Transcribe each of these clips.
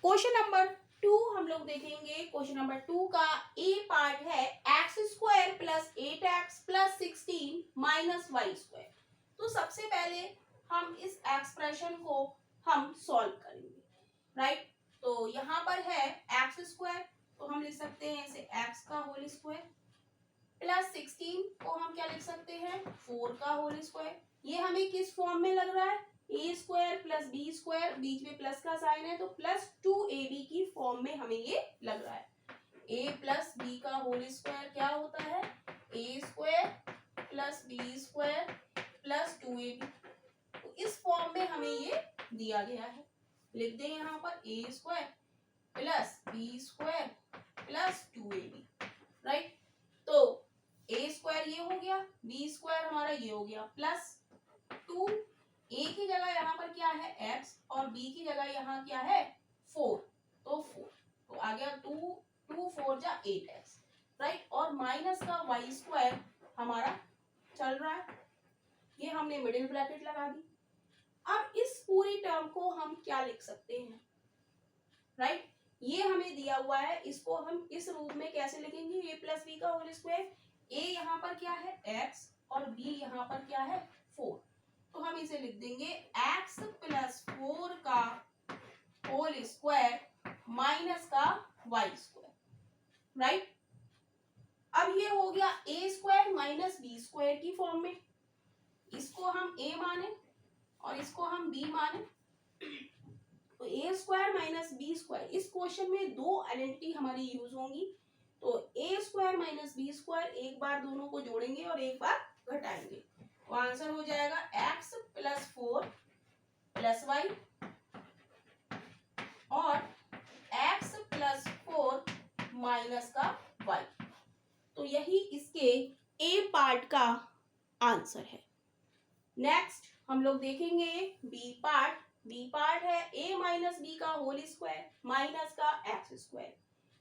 Question number 2 हम लोग देखेंगे। क्वेश्चन नंबर 2 का ए पार्ट है X square plus 8x plus 16 minus Y square. तो सबसे पहले हम इस एक्सप्रेशन को हम सॉल्व करेंगे, राइट। तो यहाँ पर है एक्स स्क्वायर, तो हम लिख सकते हैं इसे एक्स का होल स्क्वायर, प्लस 16 को हम क्या लिख सकते हैं 4 का होल स्क्वायर। ये हमें किस फॉर्म में लग रहा है, A square plus B square, बीच में प्लस का साइन है तो प्लस 2ab की फॉर्म में हमें ये लग रहा है। ए प्लस बी का होल स्क्वायर क्या होता है, A square plus B square plus 2ab। तो इस फॉर्म में हमें ये दिया गया है। लिख दें यहाँ पर A square plus B square plus 2ab, right. तो ए स्क्वायर ये हो गया, बी स्क्वायर हमारा ये हो गया, प्लस 2, ए की जगह यहाँ पर क्या है x और b की जगह यहाँ क्या है 4, तो 4 तो आ गया 2 4 जा 8x, राइट। और माइनस का y स्क्वायर हमारा चल रहा है, ये हमने मिडिल ब्रैकेट लगा दी। अब इस पूरी टर्म को हम क्या लिख सकते हैं, राइट। ये हमें दिया हुआ है, इसको हम इस रूप में कैसे लिखेंगे, ए प्लस बी का होल स्क्वायर। ए यहाँ पर क्या है x और b यहाँ पर क्या है 4, तो हम इसे लिख देंगे x प्लस 4 का होल स्क्वायर माइनस का y स्क्वायर, राइट। अब ये हो गया a square minus B square की फॉर्म में, इसको हम a माने और इसको हम b माने। तो A square minus B square, इस क्वेश्चन में दो आइडेंटिटी हमारी यूज होंगी। तो A square minus B square, एक बार दोनों को जोड़ेंगे और एक बार घटाएंगे, तो आंसर हो जाएगा एक्स प्लस 4 प्लस वाई और एक्स प्लस 4 माइनस का वाई। तो यही इसके ए पार्ट का आंसर है। नेक्स्ट हम लोग देखेंगे बी पार्ट। बी पार्ट है ए माइनस बी का होल स्क्वायर माइनस का एक्स स्क्वायर,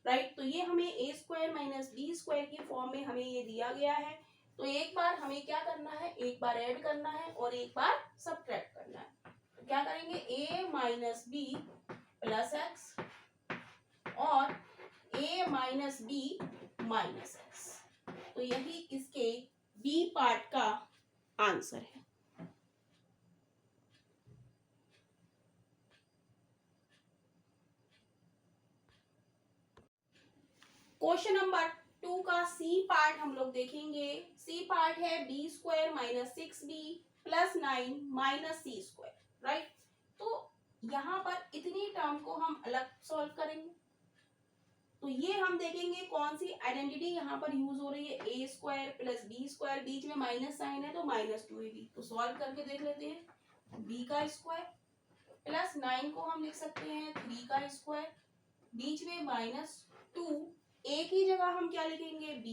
राइट। तो ये हमें ए स्क्वायर माइनस बी स्क्वायर की फॉर्म में हमें ये दिया गया है। तो एक बार हमें क्या करना है, एक बार ऐड करना है और एक बार सब्ट्रैक्ट करना है। तो क्या करेंगे, A minus B plus X और A minus B minus X. तो यही इसके बी पार्ट का आंसर है। क्वेश्चन नंबर 2 का सी पार्ट हम लोग देखेंगे। सी पार्ट है B square minus 6b plus 9 minus C square, right. तो यहाँ पर इतनी टर्म को हम अलग सॉल्व करेंगे। तो ये हम देखेंगे कौन सी आइडेंटिटी यहाँ पर यूज हो रही है, A square plus B square, बीच में माइनस साइन है तो माइनस 2ab। तो सॉल्व करके देख लेते हैं। बी का स्क्वायर प्लस 9 को हम लिख सकते हैं 3 का स्क्वायर, बीच में माइनस 2, ए की जगह हम क्या लिखेंगे b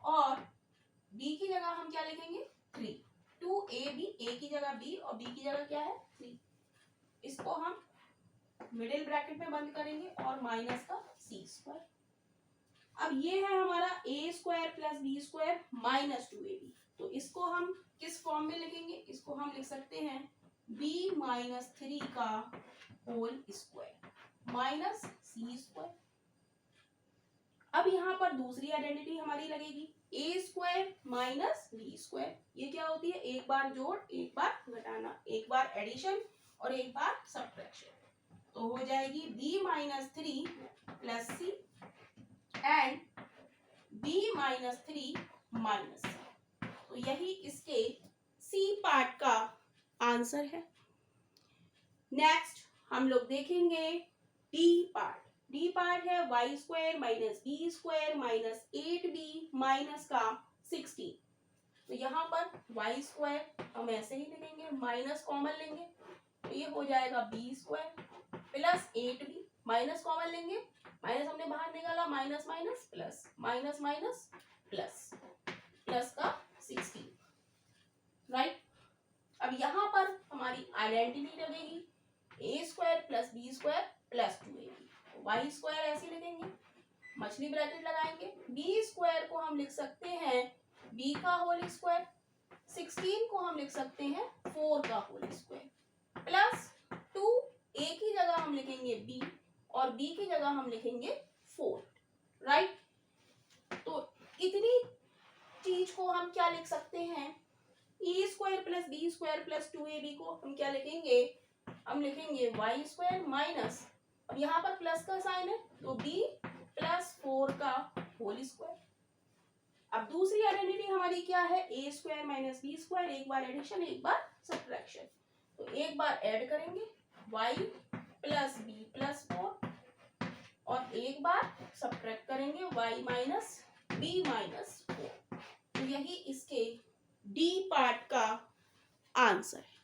और b की जगह हम क्या लिखेंगे 3, 2ab, a की जगह b और b की जगह क्या है 3। इसको हम मिडिल ब्रैकेट में बंद करेंगे और माइनस का c स्क्वायर। अब ये है हमारा a square plus B square minus 2ab। तो इसको हम किस फॉर्म में लिखेंगे, इसको हम लिख सकते हैं b माइनस 3 का whole square minus c square. अब यहाँ पर दूसरी आइडेंटिटी हमारी लगेगी A square minus B square. ये क्या होती है, एक बार जोड़ एक बार घटाना, एक बार एडिशन और एक बार सब्ट्रैक्शन। तो हो जाएगी b minus 3 plus C and b minus 3 minus C. तो यही इसके सी पार्ट का आंसर है। नेक्स्ट हम लोग देखेंगे डी पार्ट। डी पार्ट है Y square minus B square minus 8b minus का 16। तो यहाँ पर वाई स्क्वायर हम ऐसे ही लिखेंगे, माइनस कॉमन लेंगे तो ये हो जाएगा B square plus 8b, minus common लेंगे, माइनस हमने बाहर निकाला, minus minus plus, minus minus plus, plus का 16, राइट। अब यहाँ पर हमारी आइडेंटिटी लगेगी A square plus B square plus 2ab। Y square ऐसे लिखेंगे, मछली ब्रैकेट लगाएंगे, बी स्क्वायर को हम लिख सकते हैं बी का होल स्क्वायर, 16 को हम लिख सकते हैं 4 का होल स्क्वायर प्लस 2, ए की जगह हम लिखेंगे बी बी की जगह हम लिखेंगे 4, राइट। तो इतनी चीज को हम क्या लिख सकते हैं, A square plus B square plus 2ab को हम क्या लिखेंगे, हम लिखेंगे वाई स्क्वायर माइनस, अब यहाँ पर प्लस का साइन है तो बी प्लस 4 का होल स्क्वायर। अब दूसरी आइडेंटिटी हमारी क्या है, A square minus B square, एक बार एडिशन एक बार सब्ट्रैक्शन। तो एक बार ऐड करेंगे y प्लस बी प्लस 4 और एक बार सब्ट्रैक्ट करेंगे y माइनस बी माइनस 4। तो यही इसके डी पार्ट का आंसर है।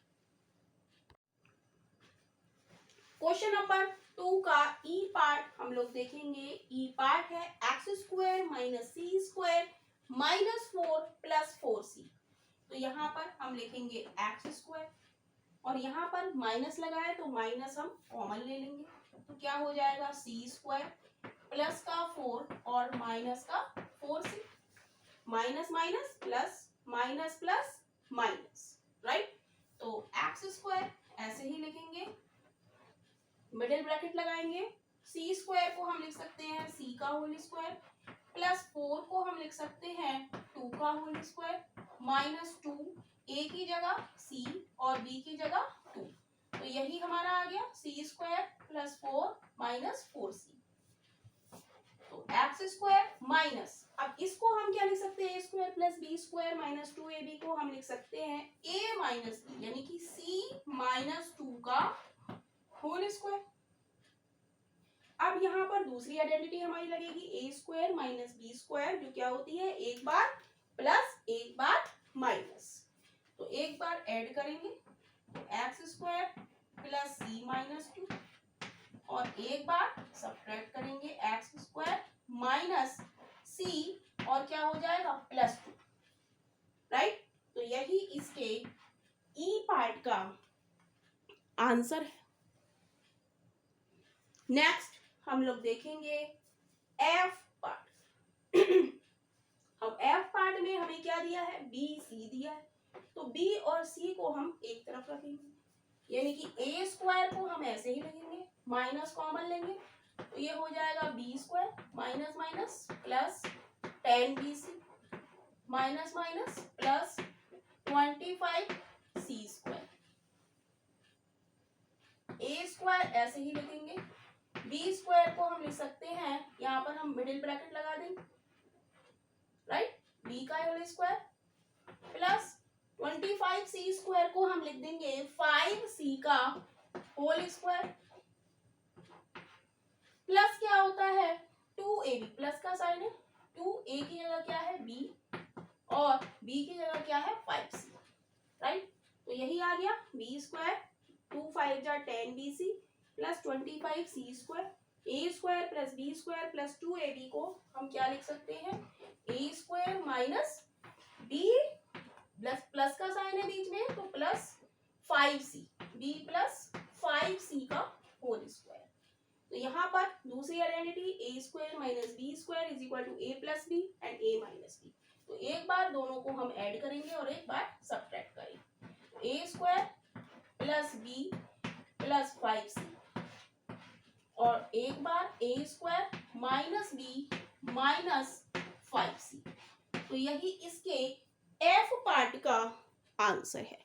क्वेश्चन नंबर 2 का ई पार्ट हम लोग देखेंगे। ई पार्ट है X square minus C square minus 4 plus 4c। तो यहाँ पर हम लिखेंगे एक्स स्क्वायर और यहाँ पर माइनस लगा है तो माइनस हम कॉमन ले लेंगे, तो क्या हो जाएगा सी स्क्वायर प्लस का 4 और माइनस का 4c, minus minus plus minus plus minus, right. तो एक्स स्क्वायर ऐसे ही लिखेंगे, मिडिल ब्रैकेट लगाएंगे, सी स्क्वायर को हम लिख सकते हैं सी का होल स्क्वायर प्लस 4 को हम लिख सकते हैं 2 का होल स्क्वायर माइनस 2, ए की जगह सी और बी की जगह 2। तो यही हमारा आ गया सी स्क्वायर प्लस 4 माइनस 4c। तो एक्स स्क्वायर माइनस, अब इसको हम क्या लिख सकते हैं, A square plus B square minus 2ab को हम लिख सकते हैं ए माइनस बी, यानी कि सी माइनस 2 का होल स्क्वायर। अब यहाँ पर दूसरी आइडेंटिटी हमारी लगेगी A square minus B square, जो क्या होती है एक बार प्लस एक बार माइनस। तो एक बार ऐड करेंगे तो एक्स स्क्वायर प्लस सी माइनस 2 और एक बार सब्ट्रैक्ट करेंगे एक्स स्क्वायर माइनस सी और क्या हो जाएगा प्लस 2, राइट। तो यही इसके ई पार्ट का आंसर है। नेक्स्ट हम लोग देखेंगे एफ पार्ट। अब एफ पार्ट में हमें क्या दिया है, बी सी दिया है, तो बी और सी को हम एक तरफ रखेंगे, यानी कि ए स्क्वायर को हम ऐसे ही लिखेंगे, माइनस कॉमन लेंगे तो ये हो जाएगा B square minus minus plus 10bc minus minus plus 25c square. A square ऐसे ही लिखेंगे, बी स्क्वायर को हम लिख सकते हैं, यहाँ पर हम मिडिल ब्रैकेट लगा देंगे, राइट, बी का whole square plus 25c square को हम लिख देंगे 5c का होल स्क्वायर प्लस क्या होता है 2ab, प्लस का साइन है, 2a की जगह क्या है b और b की जगह क्या है 5c, राइट। तो यही आ गया b स्क्वायर 2 5 जा 10bc plus 25c square, A square plus B square plus 2ab को हम क्या लिख सकते हैं, A square minus B plus plus का साइन है बीच में तो plus 5c, B plus 5c का होल स्क्वायर। तो यहाँ पर दूसरी identity A square minus B square is equal to A plus B and A minus B. तो एक बार दोनों को हम ऐड करेंगे और एक बार सब्ट्रैक्ट करेंगे, A square plus B plus 5c और एक बार A square minus B minus 5c। तो यही इसके एफ पार्ट का आंसर है।